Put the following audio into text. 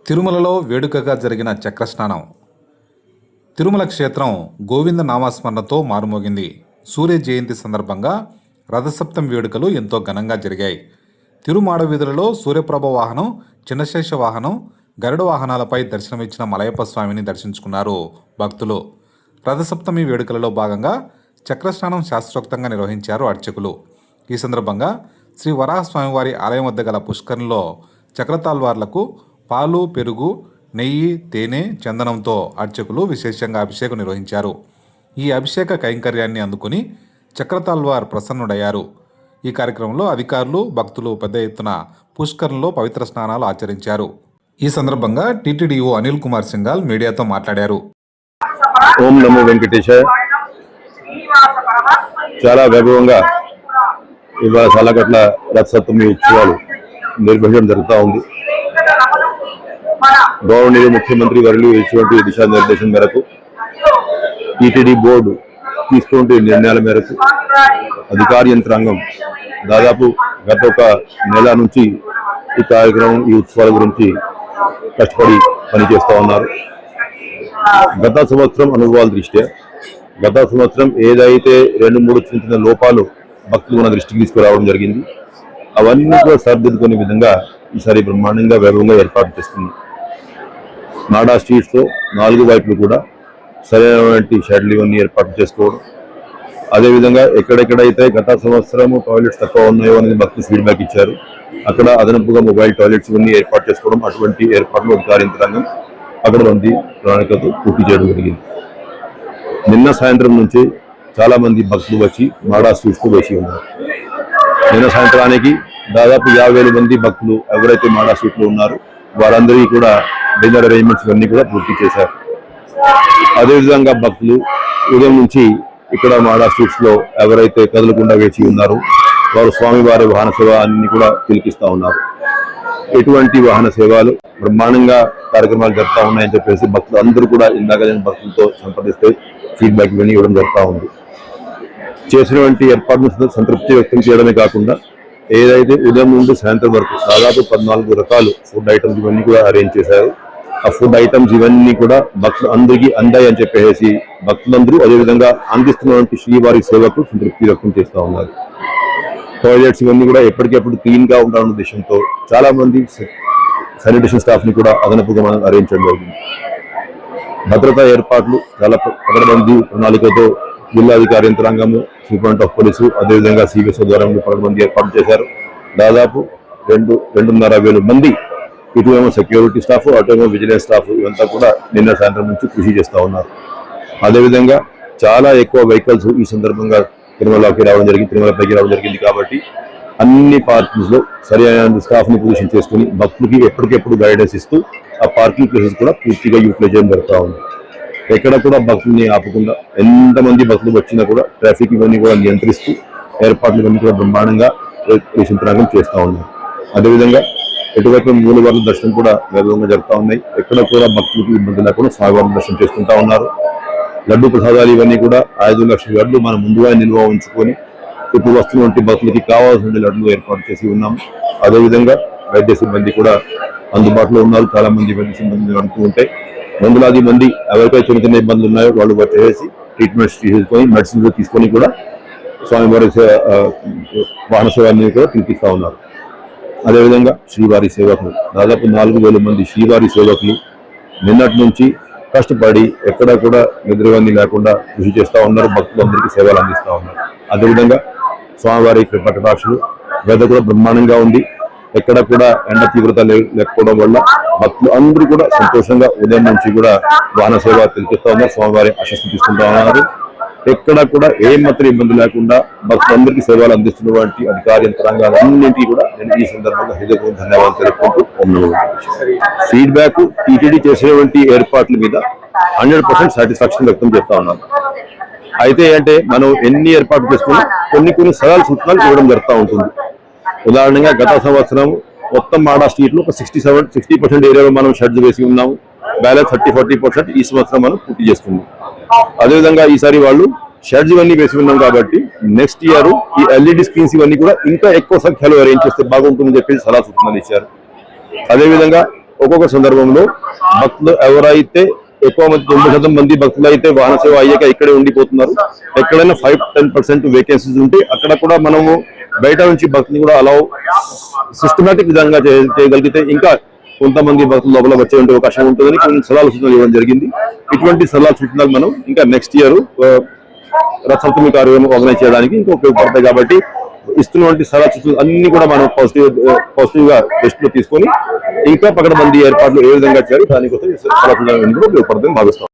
తిరుమలలో వేడుకగా జరిగిన చక్రస్నానం. తిరుమల క్షేత్రం గోవింద నామస్మరణతో మారుమోగింది. సూర్య జయంతి సందర్భంగా రథసప్తమి వేడుకలు ఎంతో ఘనంగా జరిగాయి. తిరుమాడ వీధులలో సూర్యప్రభ వాహనం, చిన్నశేష వాహనం, గరుడ వాహనాలపై దర్శనమిచ్చిన మలయప్ప స్వామిని దర్శించుకున్నారు భక్తులు. రథసప్తమి వేడుకలలో భాగంగా చక్రస్నానం శాస్త్రోక్తంగా నిర్వహించారు అర్చకులు. ఈ సందర్భంగా శ్రీ వరాహస్వామివారి ఆలయం వద్ద గల పుష్కరంలో చక్రతాల్వార్లకు పాలు, పెరుగు, నెయ్యి, తేనె, చందనంతో అర్చకులు విశేషంగా అభిషేకం నిర్వహించారు. ఈ అభిషేక కైంకర్యాన్ని అందుకుని చక్రతాల్వార్ ప్రసన్నుడయ్యారు. ఈ కార్యక్రమంలో అధికారులు, భక్తులు పెద్ద ఎత్తున పుష్కరంలో పవిత్ర స్నానాలు ఆచరించారు. ఈ సందర్భంగా టీటీడీఓ అనిల్ కుమార్ సింఘాల్ మీడియాతో మాట్లాడారు. ఓం నమో వెంకటేశాయ. చాలా వైభవంగా ఇవాళ సాలగట్ల రథసప్తమి ఉత్సవాలు నిర్వహించడం జరుగుతూ ఉంది. గౌరవనీయ ముఖ్యమంత్రి వర్యులు ఇటువంటి దిశానిర్దేశం మేరకు టీటీడీ బోర్డు తీసుకుంటే నిర్ణయాల మేరకు అధికార యంత్రాంగం దాదాపు గత ఒక నెల నుంచి ఈ కార్యక్రమం, ఈ ఉత్సవాల గురించి కష్టపడి పనిచేస్తూ ఉన్నారు. గత సంవత్సరం అనుభవాల దృష్ట్యా గత సంవత్సరం ఏదైతే 2-3 చిన్న చిన్న లోపాలు భక్తులు మన దృష్టికి తీసుకురావడం జరిగింది, అవన్నీ కూడా సరిదిద్దుకునే విధంగా ఈసారి బ్రహ్మాండంగా వైభవంగా ఏర్పాటు చేస్తుంది. నాడా స్ట్రీట్స్లో 4 వైపులు కూడా సరైనటువంటి షెడ్లు ఇవన్నీ ఏర్పాటు చేసుకోవడం, అదేవిధంగా ఎక్కడెక్కడైతే గత సంవత్సరము టాయిలెట్స్ తక్కువ ఉన్నాయో అనేది భక్తులు ఫీడ్బ్యాక్ ఇచ్చారు, అక్కడ అదనపుగా మొబైల్ టాయిలెట్స్ ఇవన్నీ ఏర్పాటు చేసుకోవడం, అటువంటి ఏర్పాట్లు అధికార యంత్రాంగం అక్కడ మంది ప్రణాళికతో పూర్తి చేయడం జరిగింది. నిన్న సాయంత్రం నుంచి చాలా మంది భక్తులు వచ్చి నాడా స్ట్రీట్స్కు వేసి ఉన్నారు. నిన్న సాయంత్రానికి దాదాపు 50,000 మంది భక్తులు ఎవరైతే నాడా స్ట్రీట్లో ఉన్నారో వారందరికీ కూడా డిన్నర్ అరేంజ్మెంట్స్ ఇవన్నీ కూడా పూర్తి చేశారు. అదేవిధంగా భక్తులు ఉదయం నుంచి ఇక్కడ నాడా స్ట్రీట్స్ లో ఎవరైతే కదలకుండా వేచి ఉన్నారో వారు స్వామివారి వాహన సేవ అన్ని కూడా తిలకిస్తూ ఉన్నారు. ఎటువంటి వాహన సేవలు బ్రహ్మాండంగా కార్యక్రమాలు జరుగుతూ ఉన్నాయని చెప్పేసి భక్తులు అందరూ కూడా ఇందాక నేను భక్తులతో సంప్రదిస్తే ఫీడ్బ్యాక్ ఇవన్నీ ఇవ్వడం జరుగుతూ ఉంది. చేసినటువంటి ఏర్పాట్లను సంతృప్తి వ్యక్తం చేయడమే కాకుండా ఏదైతే ఉదయం నుండి సాయంత్రం వరకు దాదాపు 14 రకాలు ఫుడ్ ఐటమ్స్ ఇవన్నీ కూడా అరేంజ్ చేశారు. ఆ ఫుడ్ ఐటమ్స్ ఇవన్నీ కూడా భక్తులు అందరికీ అందాయి అని చెప్పేసి భక్తులందరూ అదేవిధంగా అందిస్తున్నటువంటి శ్రీవారి సేవకు సంతృప్తి వ్యక్తం చేస్తూ ఉన్నారు. టాయిలెట్స్ ఇవన్నీ కూడా ఎప్పటికెప్పుడు క్లీన్ గా ఉండాలన్న ఉద్దేశంతో చాలా మంది శానిటేషన్ స్టాఫ్ ని కూడా అదనపుగా మనం అరేంజ్ చేయడం జరిగింది. భద్రతా ఏర్పాట్లు చాలా పకడ్బందీ ప్రణాళికతో జిల్లాధికారి యంత్రాంగము, సూపరింటెండెంట్ ఆఫ్ పోలీసు, అదేవిధంగా సిబిఎస్ ద్వారా పకడ్బందీ ఏర్పాటు చేశారు. దాదాపు 2,500 మంది ఇటువేమో సెక్యూరిటీ స్టాఫ్, అటువేమో విజిలెన్స్ స్టాఫ్ ఇవంతా కూడా నిన్న సాయంత్రం నుంచి కృషి చేస్తూ ఉన్నారు. అదేవిధంగా చాలా ఎక్కువ వెహికల్స్ ఈ సందర్భంగా తిరుమలపైకి రావడం జరిగింది కాబట్టి అన్ని పార్కింగ్స్ లో సరైన స్టాఫ్ ని పొజిషన్ చేసుకుని భక్తులకి ఎప్పటికెప్పుడు గైడెన్స్ ఇస్తూ ఆ పార్కింగ్ ప్లేసెస్ కూడా పూర్తిగా యూటిలైజ్ చేయడం జరుగుతూ ఉంది. ఎక్కడ కూడా భక్తుల్ని ఆపకుండా ఎంతమంది భక్తులు వచ్చినా కూడా ట్రాఫిక్ ఇవన్నీ కూడా నియంత్రిస్తూ ఏర్పాట్లు ఇవన్నీ కూడా బ్రహ్మాండంగా యంత్రాంగం చేస్తూ ఉన్నారు. అదేవిధంగా ఎటువైపు మూలవార్ల దర్శనం కూడా వైభవంగా జరుగుతూ ఉన్నాయి. ఎక్కడ కూడా భక్తులకు ఇబ్బంది లేకుండా స్వామివారి దర్శనం చేసుకుంటా ఉన్నారు. లడ్డు ప్రసాదాలు ఇవన్నీ కూడా 5 లక్షల లడ్లు మనం ముందుగా నిల్వ ఉంచుకొని ఇప్పుడు వస్తున్నటువంటి భక్తులకి కావాల్సిన లడ్లు ఏర్పాటు చేసి ఉన్నాం. అదేవిధంగా వైద్య సిబ్బంది కూడా అందుబాటులో ఉన్నారు. చాలా మంది వైద్య సిబ్బంది అంటూ ఉంటాయి. వందలాది మంది ఎవరికైతే చిన్న చిన్న ఇబ్బందులు ఉన్నాయో వాళ్ళు వచ్చేసి ట్రీట్మెంట్స్ తీసుకొని మెడిసిన్స్ తీసుకొని కూడా స్వామివారి వాహన సేవని కూడా పిలిపిస్తూ ఉన్నారు. అదేవిధంగా శ్రీవారి సేవకులు దాదాపు 4,000 మంది శ్రీవారి సేవకులు నిన్నటి నుంచి కష్టపడి ఎక్కడ కూడా నిద్రవన్నీ లేకుండా కృషి చేస్తూ ఉన్నారు. భక్తులందరికీ సేవలు అందిస్తూ ఉన్నారు. అదేవిధంగా స్వామివారి కటాక్షలు వెదర్ కూడా బ్రహ్మాండంగా ఉంది. ఎక్కడ కూడా ఎండ తీవ్రత లేకపోవడం వల్ల భక్తులు అందరూ కూడా సంతోషంగా ఉదయం నుంచి కూడా వాహన సేవ తెలిపిస్తూ ఉన్నారు. స్వామివారి ఆశీస్సులు తీసుకుంటూ ఉన్నారు. ఎక్కడ కూడా ఏమాత్రం ఇబ్బంది లేకుండా భక్తులందరికీ సేవలు అందిస్తున్నటువంటి అధికార యంత్రాంగాలన్నింటినీ కూడా నేను ఈ సందర్భంగా హృదయపూర్వక ధన్యవాదాలు తెలుపుకుంటూ ఫీడ్బ్యాక్ టీటీడీ చేసినటువంటి ఏర్పాట్ల మీద 100% సాటిస్ఫాక్షన్ వ్యక్తం చేస్తా ఉన్నాను. అయితే అంటే మనం ఎన్ని ఏర్పాట్లు చేసుకున్నా కొన్ని సలహాలు సూచనలు ఇవ్వడం జరుగుతూ ఉంటుంది. ఉదాహరణగా గత సంవత్సరం మొత్తం మాడా స్ట్రీట్ లో ఒక 60% ఏరియాలో మనం షెడ్స్ వేసి ఉన్నాము. బ్యాలెన్స్ 30-40% ఈ సంవత్సరం మనం పూర్తి చేస్తున్నాం. అదేవిధంగా ఈసారి వాళ్ళు షెడ్స్ ఇవన్నీ వేసి ఉన్నాం కాబట్టి నెక్స్ట్ ఇయర్ ఈ ఎల్ఈడి స్క్రీన్స్ ఇవన్నీ కూడా ఇంకా ఎక్కువ సంఖ్యలో అరేంజ్ చేస్తే బాగుంటుందని చెప్పేసి సలహా సూచనలు ఇచ్చారు. అదేవిధంగా ఒక్కొక్క సందర్భంలో భక్తులు ఎవరైతే ఎక్కువ మంది 90% మంది భక్తులు అయితే వాహన సేవ అయ్యాక ఇక్కడే ఉండిపోతున్నారు. ఎక్కడైనా 5-10% వేకెన్సీస్ ఉంటే అక్కడ కూడా మనము బయట నుంచి భక్తులు కూడా అలా సిస్టమేటిక్ విధంగా చేయగలిగితే ఇంకా కొంతమంది భక్తులు లోపల వచ్చే అవకాశం ఉంటుందని కొన్ని సలహాలు సూచనలు ఇవ్వడం జరిగింది. ఇటువంటి సలహాలు సూచనలు మనం ఇంకా నెక్స్ట్ ఇయర్ రథసప్తమి కార్యక్రమం ఆర్గనైజ్ చేయడానికి ఇంకా ఉపయోగపడతాయి. కాబట్టి ఇస్తున్నటువంటి సలహా సూచనలు అన్ని కూడా మనం పాజిటివ్ గా దృష్టిలో తీసుకొని ఇంకా పకడ్బందీ ఏర్పాట్లు ఏ విధంగా చేయాలి దానికోసం సలహా సూచనలు కూడా ఉపయోగపడుతుందని భావిస్తాం.